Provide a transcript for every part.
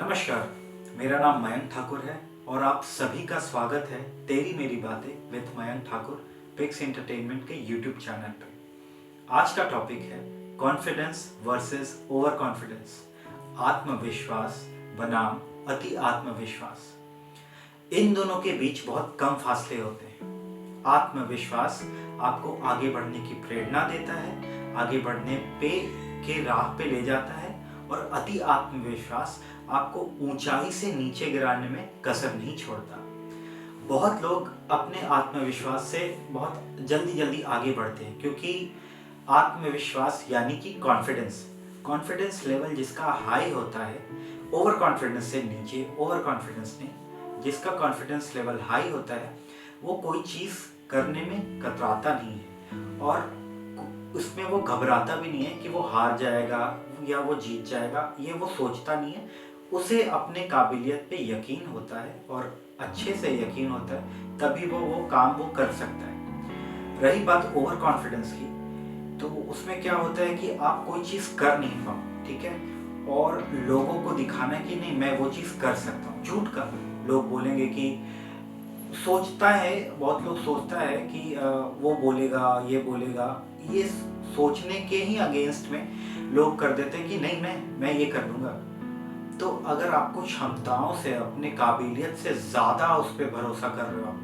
नमस्कार, मेरा नाम मयंक ठाकुर है और आप सभी का स्वागत है तेरी मेरी बातें with Mayank Thakur pics entertainment के यूट्यूब चैनल पर। आज का टॉपिक है कॉन्फिडेंस वर्सेस ओवर कॉन्फिडेंस, आत्मविश्वास बनाम अति आत्मविश्वास। इन दोनों के बीच बहुत कम फासले होते हैं। आत्मविश्वास आपको आगे बढ़ने की प्रेरणा देता है, आगे बढ़ने के राह पे ले जाता है, और अति आत्मविश्वास आपको ऊंचाई से नीचे गिराने में कसर नहीं छोड़ता। बहुत लोग अपने आत्मविश्वास से बहुत जल्दी जल्दी आगे बढ़ते हैं क्योंकि आत्मविश्वास यानी कि कॉन्फिडेंस लेवल जिसका हाई होता है, ओवर कॉन्फिडेंस से नीचे, ओवर कॉन्फिडेंस नहीं, जिसका कॉन्फिडेंस लेवल हाई होता है वो कोई चीज़ करने में कतराता नहीं है और उसमें वो घबराता भी नहीं है कि वो हार जाएगा या वो जीत जाएगा, ये वो सोचता नहीं है। उसे अपने काबिलियत पे यकीन होता है और अच्छे से यकीन होता है, तभी वो काम वो कर सकता है। रही बात ओवर कॉन्फिडेंस की, तो उसमें क्या होता है कि आप कोई चीज़ कर नहीं पाओ, ठीक है, और लोगों को दिखाना है कि नहीं मैं वो चीज़ कर सकता हूँ। झूठ का लोग बोलेंगे कि सोचता है, बहुत लोग सोचता है कि वो बोलेगा, ये बोलेगा, ये सोचने के ही अगेंस्ट में लोग कर देते हैं कि नहीं मैं ये कर लूँगा। तो अगर आपको क्षमताओं से, अपने काबिलियत से ज़्यादा उस पर भरोसा कर रहे हो आप,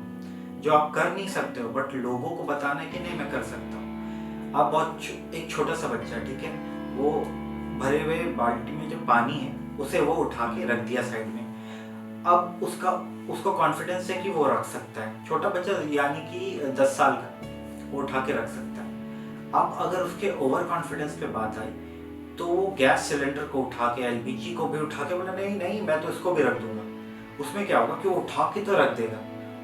जो आप कर नहीं सकते हो, बट लोगों को बताना है कि नहीं मैं कर सकता हूँ। आप बहुत एक छोटा सा बच्चा, ठीक है, वो भरे हुए बाल्टी में जो पानी है उसे वो उठा के रख दिया साइड में। अब उसको कॉन्फिडेंस है कि वो रख सकता है। छोटा बच्चा यानी कि 10 साल का, वो उठा के रख सकता है। अब अगर उसके ओवर कॉन्फिडेंस पे बात आई तो वो गैस सिलेंडर को उठा के, एलपीजी को भी उठा के बोला नहीं मैं तो इसको भी रख दूंगा। उसमें क्या होगा कि वो उठा के तो रख देगा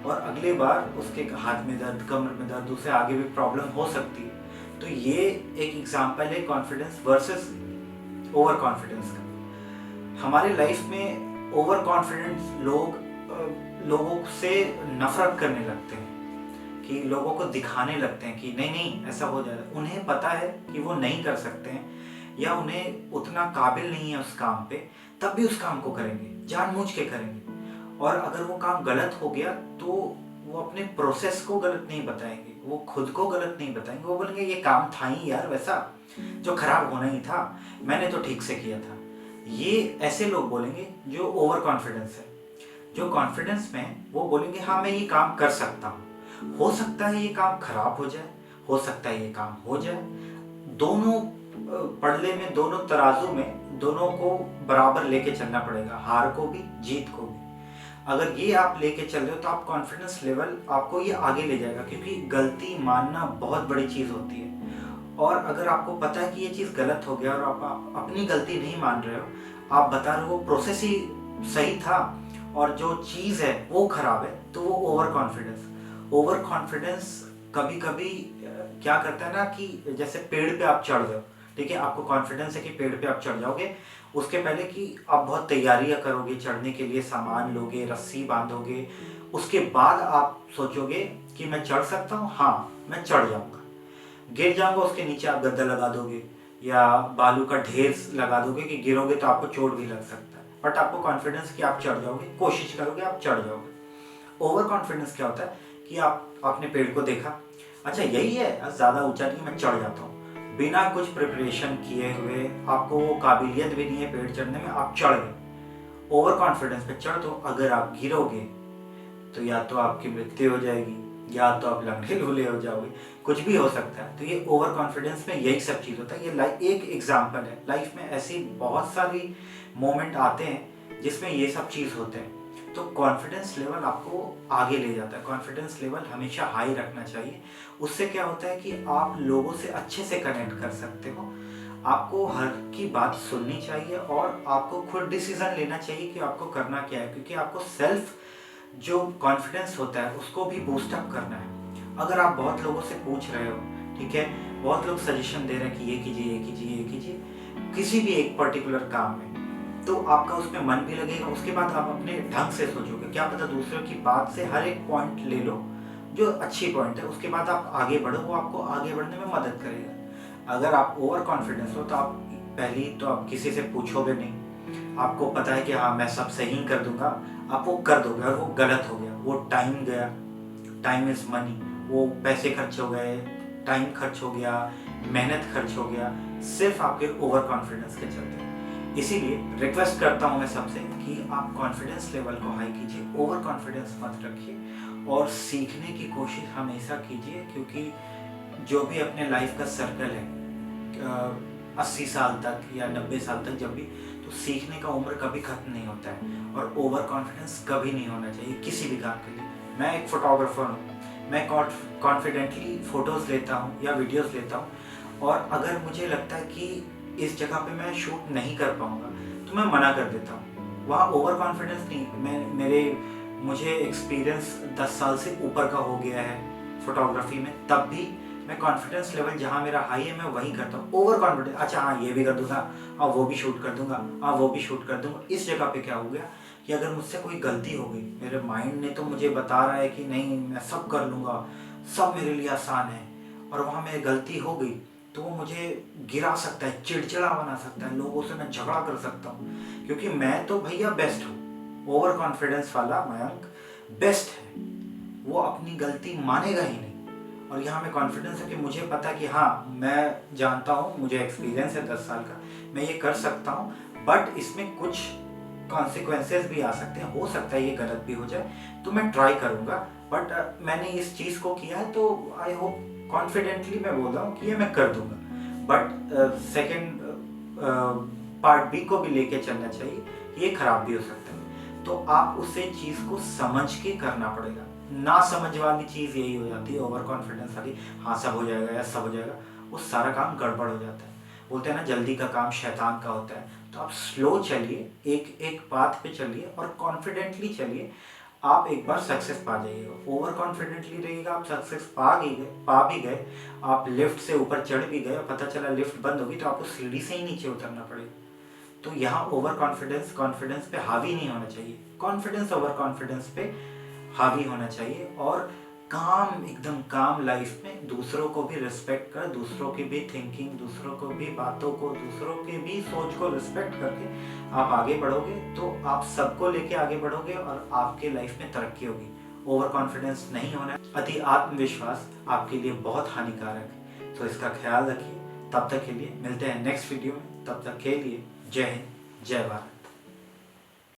और अगली बार उसके हाथ में दर्द, कमर में दर्द, उससे आगे भी प्रॉब्लम हो सकती है। तो ये एक एग्जाम्पल है कॉन्फिडेंस वर्सेस ओवर कॉन्फिडेंस का। हमारे लाइफ में ओवर कॉन्फिडेंस लोगों से नफरत करने लगते हैं कि लोगों को दिखाने लगते हैं कि नहीं ऐसा हो जाएगा। उन्हें पता है कि वो नहीं कर सकते हैं या उन्हें उतना काबिल नहीं है उस काम पे, तब भी उस काम को करेंगे, जानबूझ के करेंगे। और अगर वो काम गलत हो गया तो वो अपने प्रोसेस को गलत नहीं बताएंगे, वो खुद को गलत नहीं बताएंगे, वो बोलेंगे ये काम था ही यार वैसा जो खराब होना ही था, मैंने तो ठीक से किया था। ये ऐसे लोग बोलेंगे जो ओवर कॉन्फिडेंस है। जो कॉन्फिडेंस में वो बोलेंगे हाँ मैं ये काम कर सकता हूँ, हो सकता है ये काम खराब हो जाए, हो सकता है ये काम हो जाए। दोनों पड़ले में, दोनों तराजू में, दोनों को बराबर लेके चलना पड़ेगा, हार को भी जीत को भी। अगर ये आप लेके चल रहे हो तो आप कॉन्फिडेंस लेवल आपको ये आगे ले जाएगा, क्योंकि गलती मानना बहुत बड़ी चीज़ होती है। और अगर आपको पता है कि ये चीज़ गलत हो गया और आप अपनी गलती नहीं मान रहे हो, आप बता रहे हो वो प्रोसेस ही सही था और जो चीज़ है वो खराब है, तो वो ओवर कॉन्फिडेंस कभी कभी क्या करता है ना कि जैसे पेड़ पे आप चढ़ रहे हो, ठीक है, आपको कॉन्फिडेंस है कि पेड़ पे आप चढ़ जाओगे, उसके पहले कि आप बहुत तैयारियां करोगे चढ़ने के लिए, सामान लोगे, रस्सी बांधोगे, उसके बाद आप सोचोगे कि मैं चढ़ सकता हूँ, हाँ मैं चढ़ जाऊँगा। गिर जाऊँगा उसके नीचे आप गद्दा लगा दोगे या बालू का ढेर लगा दोगे कि गिरोगे तो आपको चोट भी लग सकता है, बट आपको कॉन्फिडेंस कि आप चढ़ जाओगे, कोशिश करोगे आप चढ़ जाओगे। ओवर कॉन्फिडेंस क्या होता है कि आपने पेड़ को देखा, अच्छा यही है, ज़्यादा ऊंचा नहीं, मैं चढ़ जाता हूँ, बिना कुछ प्रिपरेशन किए हुए, आपको वो काबिलियत भी नहीं है पेड़ चढ़ने में, आप चढ़ गए। ओवर कॉन्फिडेंस पे चढ़ दो, अगर आप गिरोगे तो या तो आपकी मृत्यु हो जाएगी या तो आप लंगड़े लूले हो जाओगे, कुछ भी हो सकता है। तो ये ओवर कॉन्फिडेंस में यही सब चीज़ होता है। ये एक एग्जाम्पल है, लाइफ में ऐसी बहुत सारी मोमेंट आते हैं जिसमें ये सब चीज़ होते हैं। तो कॉन्फिडेंस लेवल आपको आगे ले जाता है। कॉन्फिडेंस लेवल हमेशा हाई रखना चाहिए। उससे क्या होता है कि आप लोगों से अच्छे से कनेक्ट कर सकते हो, आपको हर की बात सुननी चाहिए और आपको खुद डिसीजन लेना चाहिए कि आपको करना क्या है, क्योंकि आपको सेल्फ जो कॉन्फिडेंस होता है उसको भी बूस्ट अप करना है। अगर आप बहुत लोगों से पूछ रहे हो, ठीक है, बहुत लोग सजेशन दे रहे हैं कि ये कीजिए ये कीजिए ये कीजिए, किसी भी एक पर्टिकुलर काम में, तो आपका उसमें मन भी लगेगा। उसके बाद आप अपने ढंग से सोचोगे, क्या पता दूसरों की बात से हर एक पॉइंट ले लो जो अच्छी पॉइंट है, उसके बाद आप आगे बढ़ो, वो आपको आगे बढ़ने में मदद करेगा। अगर आप ओवर कॉन्फिडेंस हो तो आप पहली तो आप किसी से पूछोगे नहीं, आपको पता है कि हाँ मैं सब सही कर दूंगा, आप वो कर दोगे और वो गलत हो गया, वो टाइम गया, टाइम इज़ मनी, वो पैसे खर्च हो गए, टाइम खर्च हो गया, मेहनत खर्च हो गया, सिर्फ आपके ओवर कॉन्फिडेंस के चलते। इसीलिए रिक्वेस्ट करता हूँ मैं सबसे कि आप कॉन्फिडेंस लेवल को हाई कीजिए, ओवर कॉन्फिडेंस मत रखिए और सीखने की कोशिश हमेशा कीजिए, क्योंकि जो भी अपने लाइफ का सर्कल है 80 साल तक या 90 साल तक जब भी, तो सीखने का उम्र कभी खत्म नहीं होता है और ओवर कॉन्फिडेंस कभी नहीं होना चाहिए किसी भी काम के लिए। मैं एक फोटोग्राफर हूँ, मैं कॉन्फिडेंटली फ़ोटोज़ लेता हूँ या वीडियोज़ लेता हूँ, और अगर मुझे लगता है कि इस जगह पे मैं शूट नहीं कर पाऊँगा तो मैं मना कर देता हूँ। वहाँ ओवर कॉन्फिडेंस नहीं, मुझे एक्सपीरियंस 10 साल से ऊपर का हो गया है फोटोग्राफी में, तब भी मैं कॉन्फिडेंस लेवल जहाँ मेरा हाई है मैं वही करता हूँ। ओवर कॉन्फिडेंस, अच्छा हाँ ये भी कर दूंगा, हाँ वो भी शूट कर दूंगा, हाँ वो भी शूट कर दूंगा, इस जगह पे क्या हो गया कि अगर मुझसे कोई गलती हो गई, मेरे माइंड ने तो मुझे बता रहा है कि नहीं मैं सब कर लूँगा, सब मेरे लिए आसान है, और वहाँ मेरी गलती हो गई तो वो मुझे गिरा सकता है, चिड़चिड़ा बना सकता है, लोगों से मैं झगड़ा कर सकता हूँ, क्योंकि मैं तो भैया बेस्ट हूँ। ओवर कॉन्फिडेंस वाला मयंक बेस्ट है, वो अपनी गलती मानेगा ही नहीं। और यहाँ में कॉन्फिडेंस है कि मुझे पता कि हाँ मैं जानता हूँ, मुझे एक्सपीरियंस है 10 साल का, मैं ये कर सकता हूँ, बट इसमें कुछ कॉन्सिक्वेंसेस भी आ सकते हैं, हो सकता है ये गलत भी हो जाए, तो मैं ट्राई करूँगा। बट मैंने इस चीज़ को किया है तो आई होप कॉन्फिडेंटली मैं बोल रहा हूँ कि ये मैं कर दूँगा। बट सेकेंड पार्ट बी को भी लेके चलना चाहिए, ये खराब भी हो सकता है, तो आप उसे चीज़ को समझ के करना पड़ेगा। ना समझ वाली चीज़ यही हो जाती है, ओवर कॉन्फिडेंस वाली, हाँ सब हो जाएगा या सब हो जाएगा, वो सारा काम गड़बड़ हो जाता है। बोलते हैं ना जल्दी का काम शैतान का होता है, तो आप स्लो चलिए, एक एक पाथ पे चलिए और कॉन्फिडेंटली चलिए, आप एक बार सक्सेस पा जाइएगा। ओवर कॉन्फिडेंटली रहिएगा, आप सक्सेस पा भी गए, आप लिफ्ट से ऊपर चढ़ भी गए, पता चला लिफ्ट बंद होगी तो आपको सीढ़ी से ही नीचे उतरना पड़ेगा। तो यहाँ ओवर कॉन्फिडेंस पे हावी नहीं होना चाहिए, कॉन्फिडेंस ओवर कॉन्फिडेंस पे हावी होना चाहिए, और काम एकदम काम लाइफ में दूसरों को भी रिस्पेक्ट कर, दूसरों की भी थिंकिंग, दूसरों को भी बातों को, दूसरों की भी सोच को रिस्पेक्ट करके आप आगे बढ़ोगे तो आप सबको लेके आगे बढ़ोगे और आपके लाइफ में तरक्की होगी। ओवर कॉन्फिडेंस नहीं होना, अति आत्मविश्वास आपके लिए बहुत हानिकारक है, तो इसका ख्याल रखिए। तब तक के लिए मिलते हैं नेक्स्ट वीडियो में, तब तक के लिए जय हिंद, जय भारत।